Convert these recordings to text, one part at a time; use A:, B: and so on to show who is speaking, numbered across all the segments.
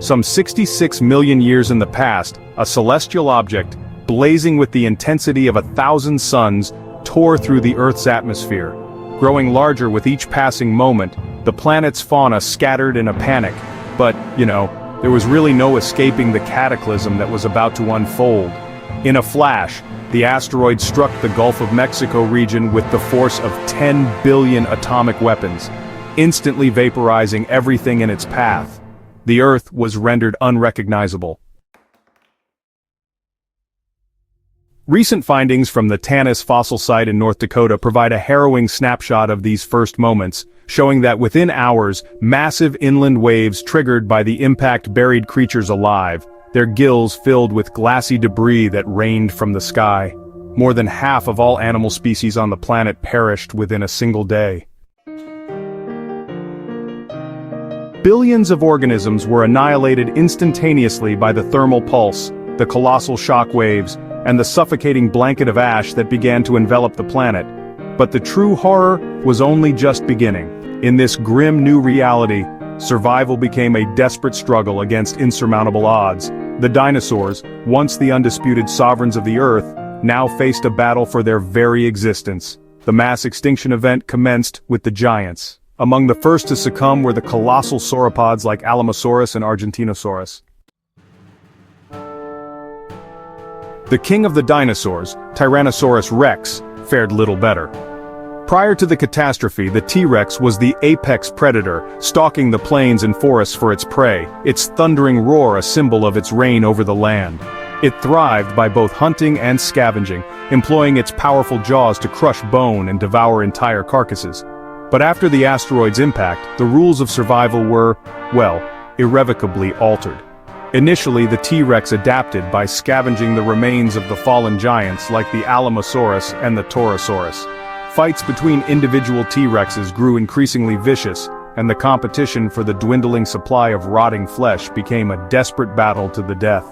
A: Some 66 million years in the past, a celestial object, blazing with the intensity of 1,000 suns, tore through the Earth's atmosphere. Growing larger with each passing moment, the planet's fauna scattered in a panic. But, there was really no escaping the cataclysm that was about to unfold. In a flash, the asteroid struck the Gulf of Mexico region with the force of 10 billion atomic weapons, instantly vaporizing everything in its path. The Earth was rendered unrecognizable. Recent findings from the Tanis fossil site in North Dakota provide a harrowing snapshot of these first moments, showing that within hours, massive inland waves triggered by the impact buried creatures alive, their gills filled with glassy debris that rained from the sky. More than half of all animal species on the planet perished within a single day. Billions of organisms were annihilated instantaneously by the thermal pulse, the colossal shock waves, and the suffocating blanket of ash that began to envelop the planet. But the true horror was only just beginning. In this grim new reality, survival became a desperate struggle against insurmountable odds. The dinosaurs, once the undisputed sovereigns of the Earth, now faced a battle for their very existence. The mass extinction event commenced with the giants. Among the first to succumb were the colossal sauropods like Ankylosaurus and Argentinosaurus. The king of the dinosaurs, Tyrannosaurus rex, fared little better. Prior to the catastrophe, the T-Rex was the apex predator, stalking the plains and forests for its prey, its thundering roar a symbol of its reign over the land. It thrived by both hunting and scavenging, employing its powerful jaws to crush bone and devour entire carcasses. But after the asteroid's impact, the rules of survival were, irrevocably altered. Initially, the T-Rex adapted by scavenging the remains of the fallen giants like the Ankylosaurus and the Torosaurus. Fights between individual T-Rexes grew increasingly vicious, and the competition for the dwindling supply of rotting flesh became a desperate battle to the death.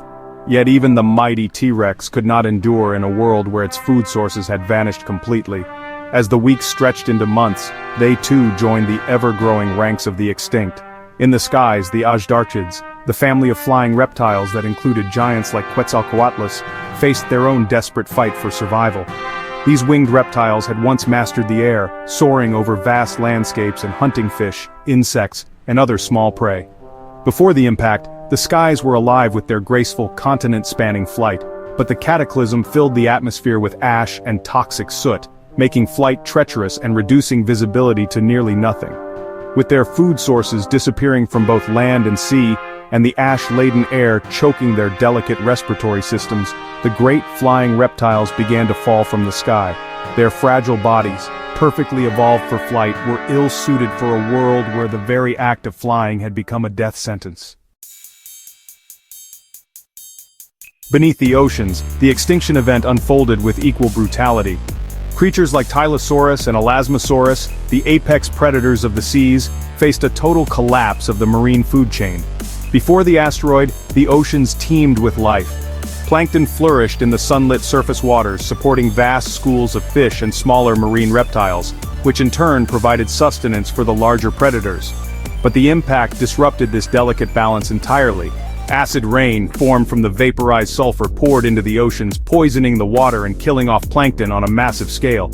A: Yet even the mighty T-Rex could not endure in a world where its food sources had vanished completely. As the weeks stretched into months, they too joined the ever-growing ranks of the extinct. In the skies, the Ajdarchids, the family of flying reptiles that included giants like Quetzalcoatlus, faced their own desperate fight for survival. These winged reptiles had once mastered the air, soaring over vast landscapes and hunting fish, insects, and other small prey. Before the impact, the skies were alive with their graceful, continent-spanning flight, but the cataclysm filled the atmosphere with ash and toxic soot, making flight treacherous and reducing visibility to nearly nothing. With their food sources disappearing from both land and sea, and the ash-laden air choking their delicate respiratory systems, the great flying reptiles began to fall from the sky. Their fragile bodies, perfectly evolved for flight, were ill-suited for a world where the very act of flying had become a death sentence. Beneath the oceans, the extinction event unfolded with equal brutality. Creatures like Tylosaurus and Elasmosaurus, the apex predators of the seas, faced a total collapse of the marine food chain. Before the asteroid, the oceans teemed with life. Plankton flourished in the sunlit surface waters, supporting vast schools of fish and smaller marine reptiles, which in turn provided sustenance for the larger predators. But the impact disrupted this delicate balance entirely. Acid rain, formed from the vaporized sulfur, poured into the oceans, poisoning the water and killing off plankton on a massive scale.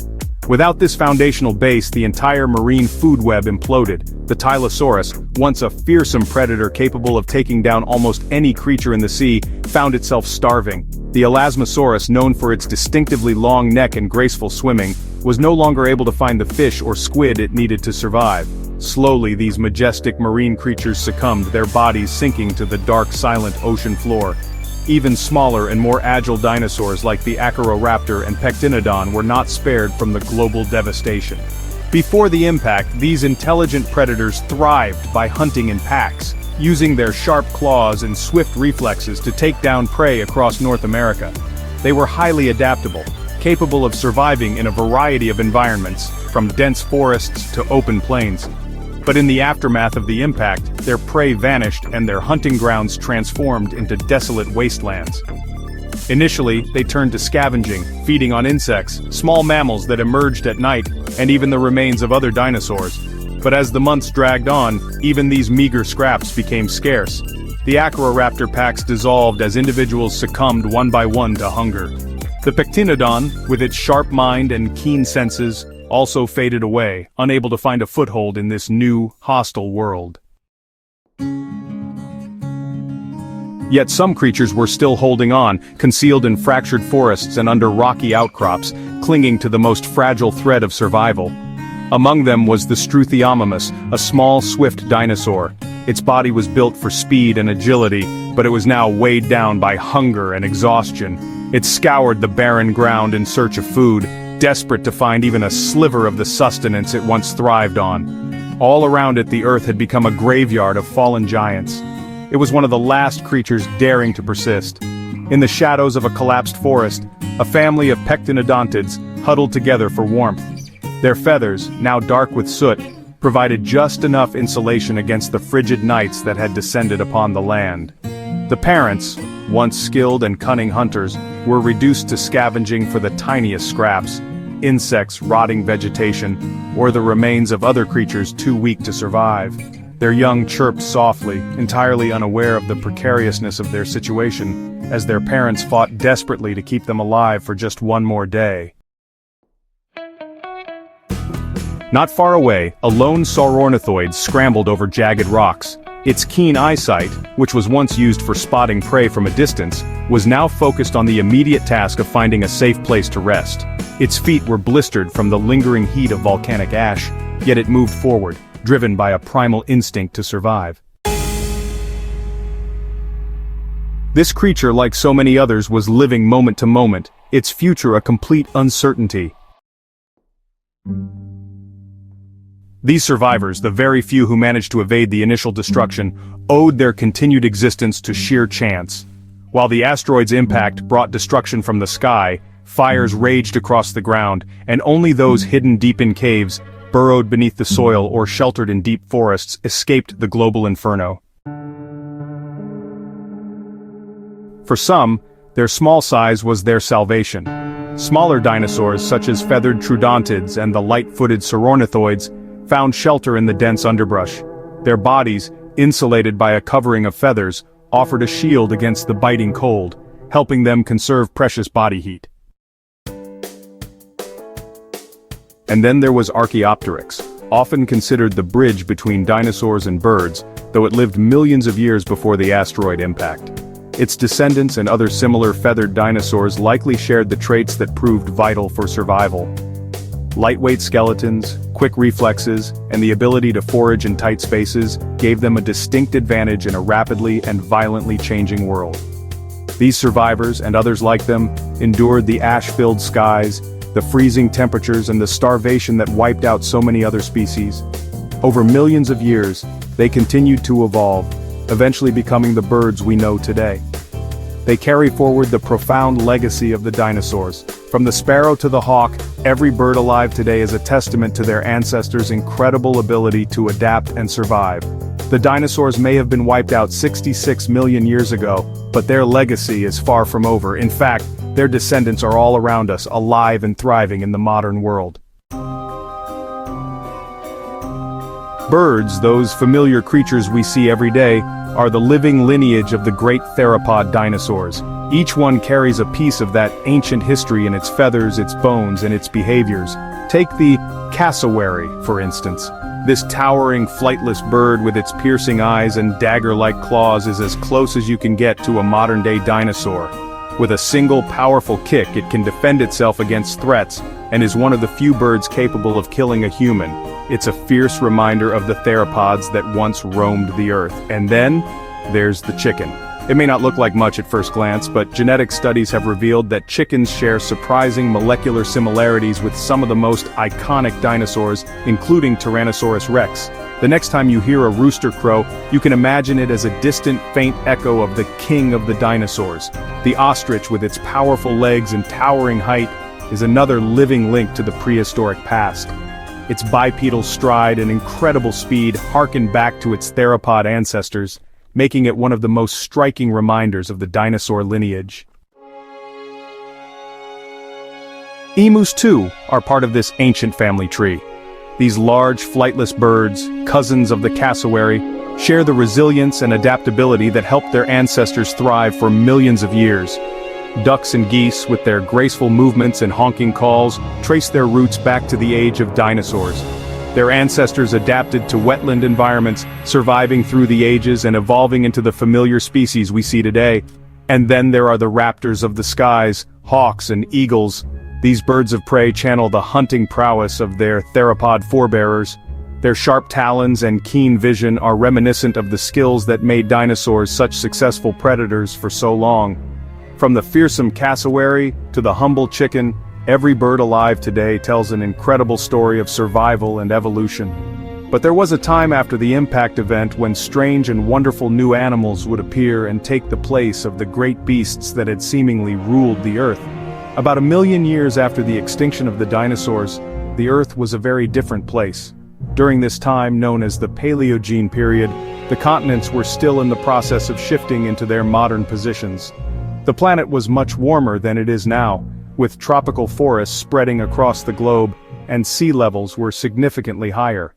A: Without this foundational base, the entire marine food web imploded. The Tylosaurus, once a fearsome predator capable of taking down almost any creature in the sea, found itself starving. The Elasmosaurus, known for its distinctively long neck and graceful swimming, was no longer able to find the fish or squid it needed to survive. Slowly, these majestic marine creatures succumbed, their bodies sinking to the dark, silent ocean floor. Even smaller and more agile dinosaurs like the Acroraptor and Pectinodon were not spared from the global devastation. Before the impact, these intelligent predators thrived by hunting in packs, using their sharp claws and swift reflexes to take down prey across North America. They were highly adaptable, capable of surviving in a variety of environments, from dense forests to open plains. But in the aftermath of the impact, their prey vanished and their hunting grounds transformed into desolate wastelands. Initially, they turned to scavenging, feeding on insects, small mammals that emerged at night, and even the remains of other dinosaurs. But as the months dragged on, even these meager scraps became scarce. The Acroraptor packs dissolved as individuals succumbed one by one to hunger. The Pectinodon, with its sharp mind and keen senses, also faded away, unable to find a foothold in this new, hostile world. Yet some creatures were still holding on, concealed in fractured forests and under rocky outcrops, clinging to the most fragile thread of survival. Among them was the Struthiomimus, a small, swift dinosaur. Its body was built for speed and agility, but it was now weighed down by hunger and exhaustion. It scoured the barren ground in search of food, desperate to find even a sliver of the sustenance it once thrived on. All around it the earth had become a graveyard of fallen giants. It was one of the last creatures daring to persist. In the shadows of a collapsed forest, a family of pectinodontids huddled together for warmth. Their feathers, now dark with soot, provided just enough insulation against the frigid nights that had descended upon the land. The parents, once skilled and cunning hunters, were reduced to scavenging for the tiniest scraps, insects, rotting vegetation, or the remains of other creatures too weak to survive. Their young chirped softly, entirely unaware of the precariousness of their situation, as their parents fought desperately to keep them alive for just one more day. Not far away, a lone saurornithoid scrambled over jagged rocks. Its keen eyesight, which was once used for spotting prey from a distance, was now focused on the immediate task of finding a safe place to rest. Its feet were blistered from the lingering heat of volcanic ash, yet it moved forward, driven by a primal instinct to survive. This creature, like so many others, was living moment to moment, its future a complete uncertainty. These survivors, the very few who managed to evade the initial destruction, owed their continued existence to sheer chance. While the asteroid's impact brought destruction from the sky, fires raged across the ground, and only those hidden deep in caves, burrowed beneath the soil or sheltered in deep forests, escaped the global inferno. For some, their small size was their salvation. Smaller dinosaurs such as feathered troodontids and the light-footed saurornithoids found shelter in the dense underbrush. Their bodies, insulated by a covering of feathers, offered a shield against the biting cold, helping them conserve precious body heat. And then there was Archaeopteryx, often considered the bridge between dinosaurs and birds, though it lived millions of years before the asteroid impact. Its descendants and other similar feathered dinosaurs likely shared the traits that proved vital for survival. Lightweight skeletons, quick reflexes, and the ability to forage in tight spaces gave them a distinct advantage in a rapidly and violently changing world. These survivors, and others like them, endured the ash-filled skies, the freezing temperatures, and the starvation that wiped out so many other species. Over millions of years, they continued to evolve, eventually becoming the birds we know today. They carry forward the profound legacy of the dinosaurs. From the sparrow to the hawk, every bird alive today is a testament to their ancestors' incredible ability to adapt and survive. The dinosaurs may have been wiped out 66 million years ago, but their legacy is far from over. In fact, their descendants are all around us, alive and thriving in the modern world. Birds, those familiar creatures we see every day, are the living lineage of the great theropod dinosaurs. Each one carries a piece of that ancient history in its feathers, its bones, and its behaviors. Take the cassowary, for instance. This towering, flightless bird with its piercing eyes and dagger-like claws is as close as you can get to a modern-day dinosaur. With a single powerful kick, it can defend itself against threats, and is one of the few birds capable of killing a human. It's a fierce reminder of the theropods that once roamed the earth. And then, there's the chicken. It may not look like much at first glance, but genetic studies have revealed that chickens share surprising molecular similarities with some of the most iconic dinosaurs, including Tyrannosaurus rex. The next time you hear a rooster crow, you can imagine it as a distant, faint echo of the king of the dinosaurs. The ostrich, with its powerful legs and towering height, is another living link to the prehistoric past. Its bipedal stride and incredible speed harken back to its theropod ancestors, making it one of the most striking reminders of the dinosaur lineage. Emus, too, are part of this ancient family tree. These large, flightless birds, cousins of the cassowary, share the resilience and adaptability that helped their ancestors thrive for millions of years. Ducks and geese, with their graceful movements and honking calls, trace their roots back to the age of dinosaurs. Their ancestors adapted to wetland environments, surviving through the ages and evolving into the familiar species we see today. And then there are the raptors of the skies, hawks and eagles. These birds of prey channel the hunting prowess of their theropod forebearers. Their sharp talons and keen vision are reminiscent of the skills that made dinosaurs such successful predators for so long. From the fearsome cassowary to the humble chicken, every bird alive today tells an incredible story of survival and evolution. But there was a time after the impact event when strange and wonderful new animals would appear and take the place of the great beasts that had seemingly ruled the Earth. About 1 million years after the extinction of the dinosaurs, the Earth was a very different place. During this time, known as the Paleogene period, the continents were still in the process of shifting into their modern positions. The planet was much warmer than it is now, with tropical forests spreading across the globe, and sea levels were significantly higher.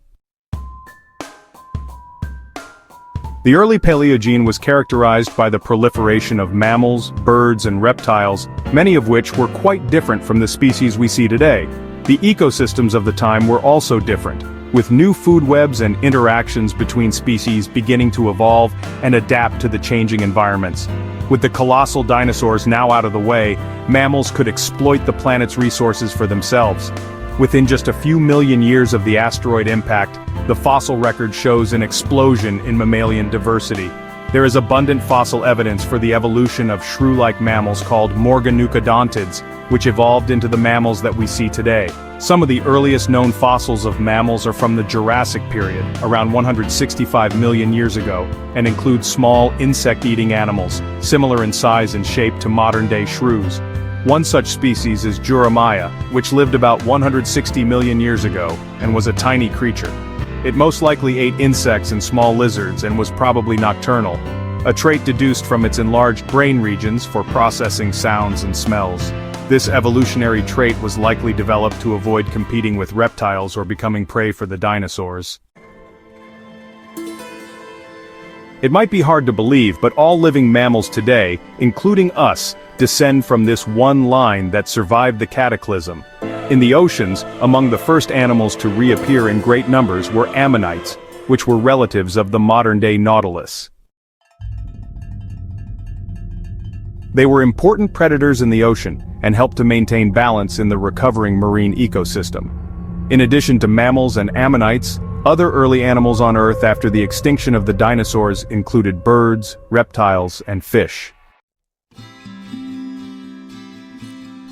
A: The early Paleogene was characterized by the proliferation of mammals, birds and reptiles, many of which were quite different from the species we see today. The ecosystems of the time were also different, with new food webs and interactions between species beginning to evolve and adapt to the changing environments. With the colossal dinosaurs now out of the way, mammals could exploit the planet's resources for themselves. Within just a few million years of the asteroid impact, the fossil record shows an explosion in mammalian diversity. There is abundant fossil evidence for the evolution of shrew-like mammals called morganucodontids, which evolved into the mammals that we see today. Some of the earliest known fossils of mammals are from the Jurassic period, around 165 million years ago, and include small, insect-eating animals, similar in size and shape to modern-day shrews. One such species is Juramaya, which lived about 160 million years ago, and was a tiny creature. It most likely ate insects and small lizards and was probably nocturnal, a trait deduced from its enlarged brain regions for processing sounds and smells. This evolutionary trait was likely developed to avoid competing with reptiles or becoming prey for the dinosaurs. It might be hard to believe, but all living mammals today, including us, descend from this one line that survived the cataclysm. In the oceans, among the first animals to reappear in great numbers were ammonites, which were relatives of the modern-day nautilus. They were important predators in the ocean, and helped to maintain balance in the recovering marine ecosystem. In addition to mammals and ammonites, other early animals on Earth after the extinction of the dinosaurs included birds, reptiles, and fish.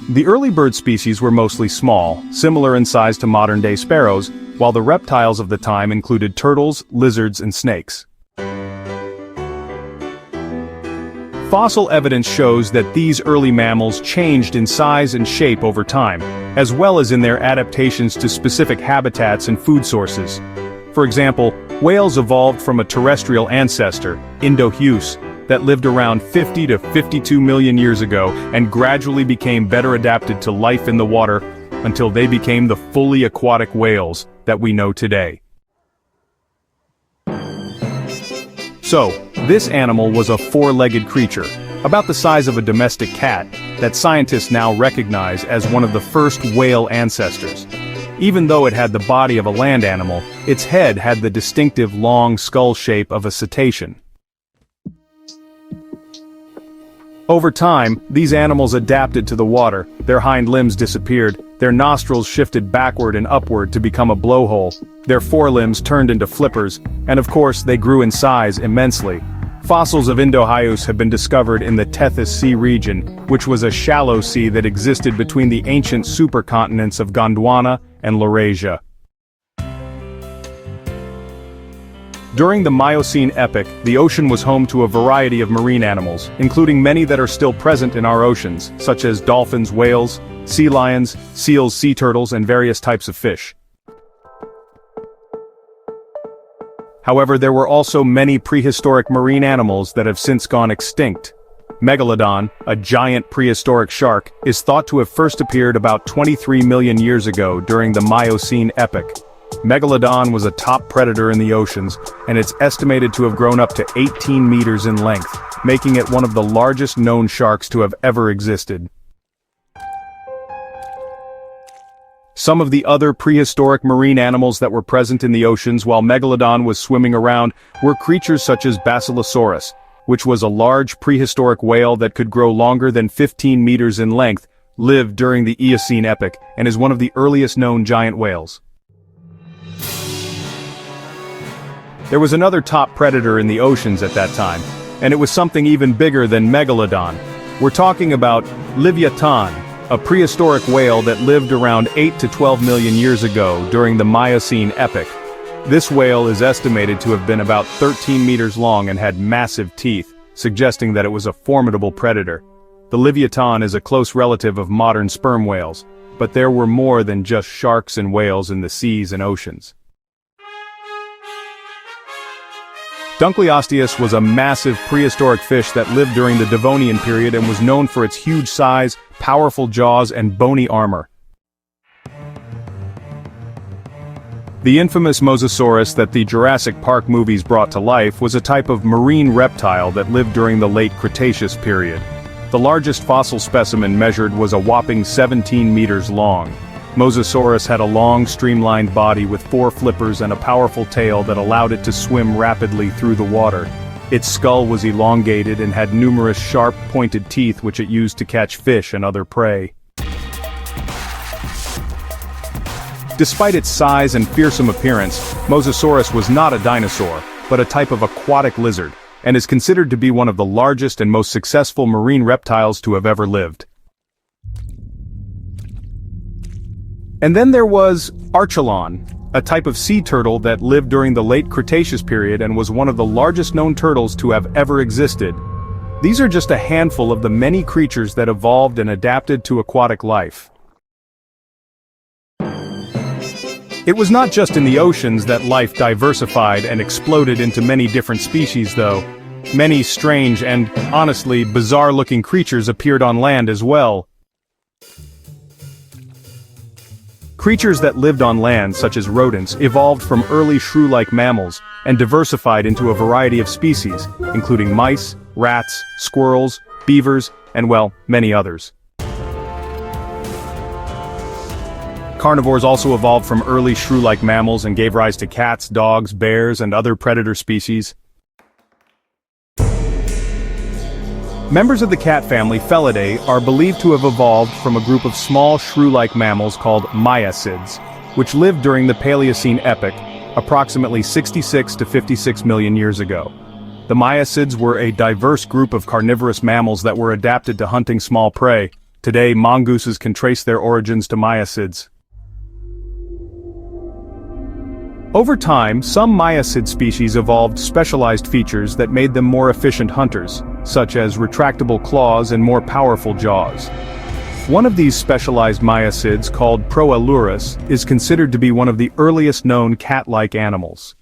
A: The early bird species were mostly small, similar in size to modern-day sparrows, while the reptiles of the time included turtles, lizards, and snakes. Fossil evidence shows that these early mammals changed in size and shape over time, as well as in their adaptations to specific habitats and food sources. For example, whales evolved from a terrestrial ancestor, Indohuus, that lived around 50 to 52 million years ago and gradually became better adapted to life in the water until they became the fully aquatic whales that we know today. So, this animal was a four-legged creature, about the size of a domestic cat, that scientists now recognize as one of the first whale ancestors. Even though it had the body of a land animal, its head had the distinctive long skull shape of a cetacean. Over time, these animals adapted to the water, their hind limbs disappeared, their nostrils shifted backward and upward to become a blowhole, their forelimbs turned into flippers, and of course they grew in size immensely. Fossils of Indohuus have been discovered in the Tethys Sea region, which was a shallow sea that existed between the ancient supercontinents of Gondwana and Laurasia. During the Miocene epoch, the ocean was home to a variety of marine animals, including many that are still present in our oceans, such as dolphins, whales, sea lions, seals, sea turtles, and various types of fish. However, there were also many prehistoric marine animals that have since gone extinct. Megalodon, a giant prehistoric shark, is thought to have first appeared about 23 million years ago during the Miocene epoch. Megalodon was a top predator in the oceans, and it's estimated to have grown up to 18 meters in length, making it one of the largest known sharks to have ever existed. Some of the other prehistoric marine animals that were present in the oceans while Megalodon was swimming around were creatures such as Basilosaurus, which was a large prehistoric whale that could grow longer than 15 meters in length, lived during the Eocene epoch, and is one of the earliest known giant whales. There was another top predator in the oceans at that time, and it was something even bigger than Megalodon. We're talking about Leviathan, a prehistoric whale that lived around 8 to 12 million years ago during the Miocene epoch. This whale is estimated to have been about 13 meters long and had massive teeth, suggesting that it was a formidable predator. The Leviathan is a close relative of modern sperm whales, but there were more than just sharks and whales in the seas and oceans. Dunkleosteus was a massive prehistoric fish that lived during the Devonian period and was known for its huge size, powerful jaws, and bony armor. The infamous Mosasaurus that the Jurassic Park movies brought to life was a type of marine reptile that lived during the late Cretaceous period. The largest fossil specimen measured was a whopping 17 meters long. Mosasaurus had a long, streamlined body with 4 flippers and a powerful tail that allowed it to swim rapidly through the water. Its skull was elongated and had numerous sharp, pointed teeth which it used to catch fish and other prey. Despite its size and fearsome appearance, Mosasaurus was not a dinosaur, but a type of aquatic lizard, and is considered to be one of the largest and most successful marine reptiles to have ever lived. And then there was Archelon, a type of sea turtle that lived during the late Cretaceous period and was one of the largest known turtles to have ever existed. These are just a handful of the many creatures that evolved and adapted to aquatic life. It was not just in the oceans that life diversified and exploded into many different species though. Many strange and, honestly, bizarre-looking creatures appeared on land as well. Creatures that lived on land, such as rodents, evolved from early shrew-like mammals and diversified into a variety of species, including mice, rats, squirrels, beavers, and well, many others. Carnivores also evolved from early shrew-like mammals and gave rise to cats, dogs, bears, and other predator species. Members of the cat family Felidae are believed to have evolved from a group of small shrew-like mammals called miacids, which lived during the Paleocene epoch, approximately 66 to 56 million years ago. The miacids were a diverse group of carnivorous mammals that were adapted to hunting small prey. Today, mongooses can trace their origins to miacids. Over time, some miacid species evolved specialized features that made them more efficient hunters, such as retractable claws and more powerful jaws. One of these specialized miacids, called Proalurus, is considered to be one of the earliest known cat-like animals.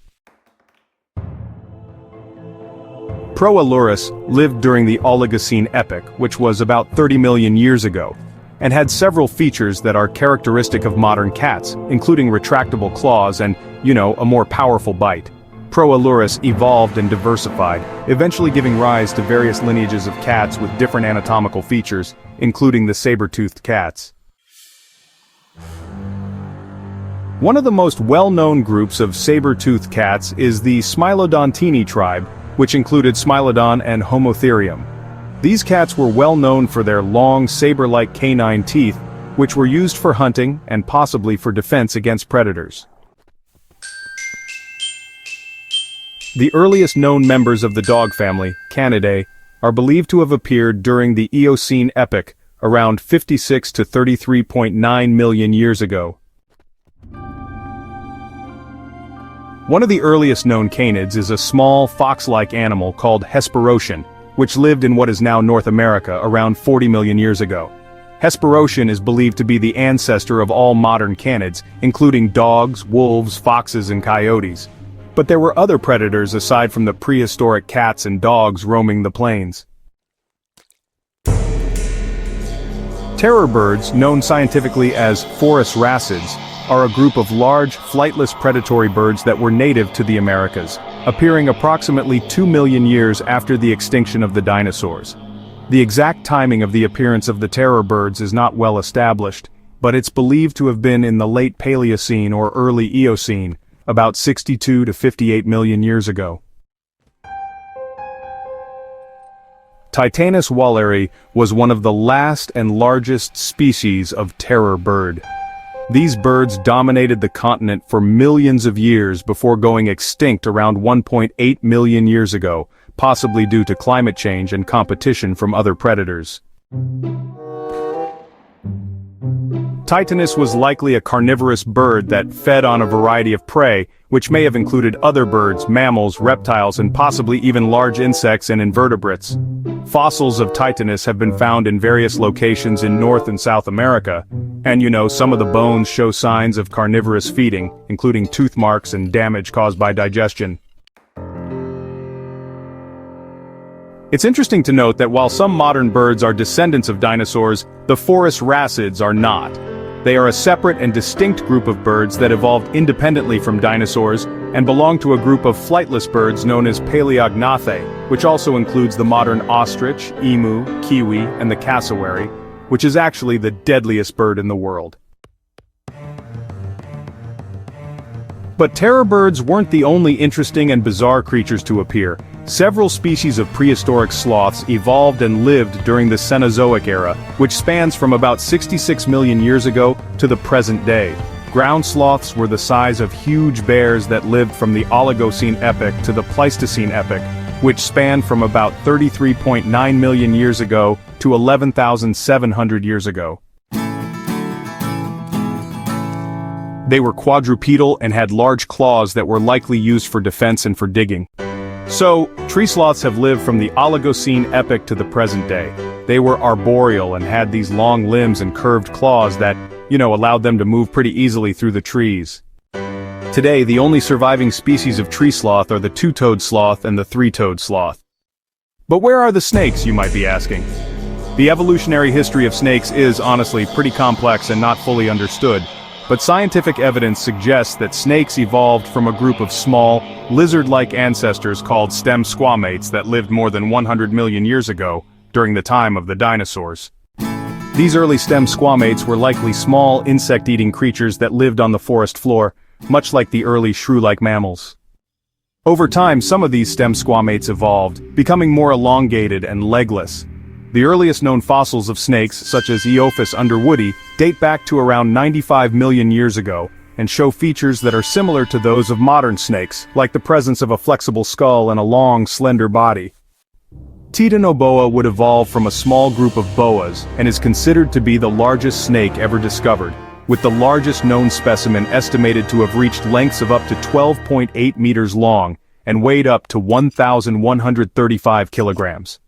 A: Proalurus lived during the Oligocene epoch, which was about 30 million years ago, and had several features that are characteristic of modern cats, including retractable claws and, a more powerful bite. Proalurus evolved and diversified, eventually giving rise to various lineages of cats with different anatomical features, including the saber-toothed cats. One of the most well-known groups of saber-toothed cats is the Smilodontidae tribe, which included Smilodon and Homotherium. These cats were well known for their long, saber-like canine teeth, which were used for hunting and possibly for defense against predators. The earliest known members of the dog family, Canidae, are believed to have appeared during the Eocene epoch, around 56 to 33.9 million years ago. One of the earliest known canids is a small, fox-like animal called Hesperocian, which lived in what is now North America around 40 million years ago. Hesperocian is believed to be the ancestor of all modern canids, including dogs, wolves, foxes, and coyotes. But there were other predators aside from the prehistoric cats and dogs roaming the plains. Terror birds, known scientifically as Forus racids, are a group of large, flightless predatory birds that were native to the Americas, appearing approximately 2 million years after the extinction of the dinosaurs. The exact timing of the appearance of the terror birds is not well established, but it's believed to have been in the late Paleocene or early Eocene, about 62 to 58 million years ago. Titanus walleri was one of the last and largest species of terror bird. These birds dominated the continent for millions of years before going extinct around 1.8 million years ago, possibly due to climate change and competition from other predators. Titanus was likely a carnivorous bird that fed on a variety of prey, which may have included other birds, mammals, reptiles, and possibly even large insects and invertebrates. Fossils of Titanus have been found in various locations in North and South America, and some of the bones show signs of carnivorous feeding, including tooth marks and damage caused by digestion. It's interesting to note that while some modern birds are descendants of dinosaurs, the forest wrasses are not. They are a separate and distinct group of birds that evolved independently from dinosaurs and belong to a group of flightless birds known as Paleognathai, which also includes the modern ostrich, emu, kiwi, and the cassowary, which is actually the deadliest bird in the world. But terror birds weren't the only interesting and bizarre creatures to appear. Several species of prehistoric sloths evolved and lived during the Cenozoic era, which spans from about 66 million years ago to the present day. Ground sloths were the size of huge bears that lived from the Oligocene epoch to the Pleistocene epoch, which spanned from about 33.9 million years ago to 11,700 years ago. They were quadrupedal and had large claws that were likely used for defense and for digging. So, tree sloths have lived from the Oligocene epoch to the present day. They were arboreal and had these long limbs and curved claws that, allowed them to move pretty easily through the trees. Today, the only surviving species of tree sloth are the two-toed sloth and the three-toed sloth. But where are the snakes, you might be asking? The evolutionary history of snakes is, honestly, pretty complex and not fully understood. But scientific evidence suggests that snakes evolved from a group of small, lizard-like ancestors called stem squamates that lived more than 100 million years ago, during the time of the dinosaurs. These early stem squamates were likely small, insect-eating creatures that lived on the forest floor, much like the early shrew-like mammals. Over time, some of these stem squamates evolved, becoming more elongated and legless. The earliest known fossils of snakes, such as Eophis underwoodi, date back to around 95 million years ago, and show features that are similar to those of modern snakes, like the presence of a flexible skull and a long, slender body. Titanoboa would evolve from a small group of boas, and is considered to be the largest snake ever discovered, with the largest known specimen estimated to have reached lengths of up to 12.8 meters long, and weighed up to 1,135 kilograms.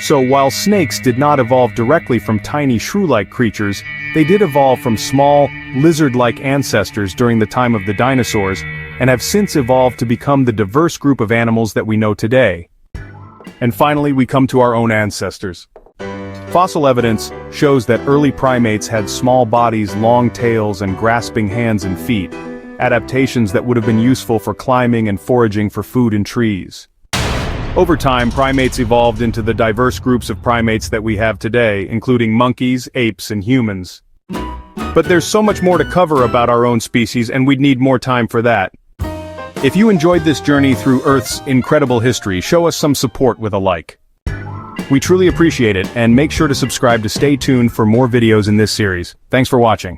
A: So while snakes did not evolve directly from tiny shrew-like creatures, they did evolve from small, lizard-like ancestors during the time of the dinosaurs, and have since evolved to become the diverse group of animals that we know today. And finally, we come to our own ancestors. Fossil evidence shows that early primates had small bodies, long tails, and grasping hands and feet, adaptations that would have been useful for climbing and foraging for food in trees. Over time, primates evolved into the diverse groups of primates that we have today, including monkeys, apes, and humans. But there's so much more to cover about our own species, and we'd need more time for that. If you enjoyed this journey through Earth's incredible history, show us some support with a like. We truly appreciate it, and make sure to subscribe to stay tuned for more videos in this series. Thanks for watching.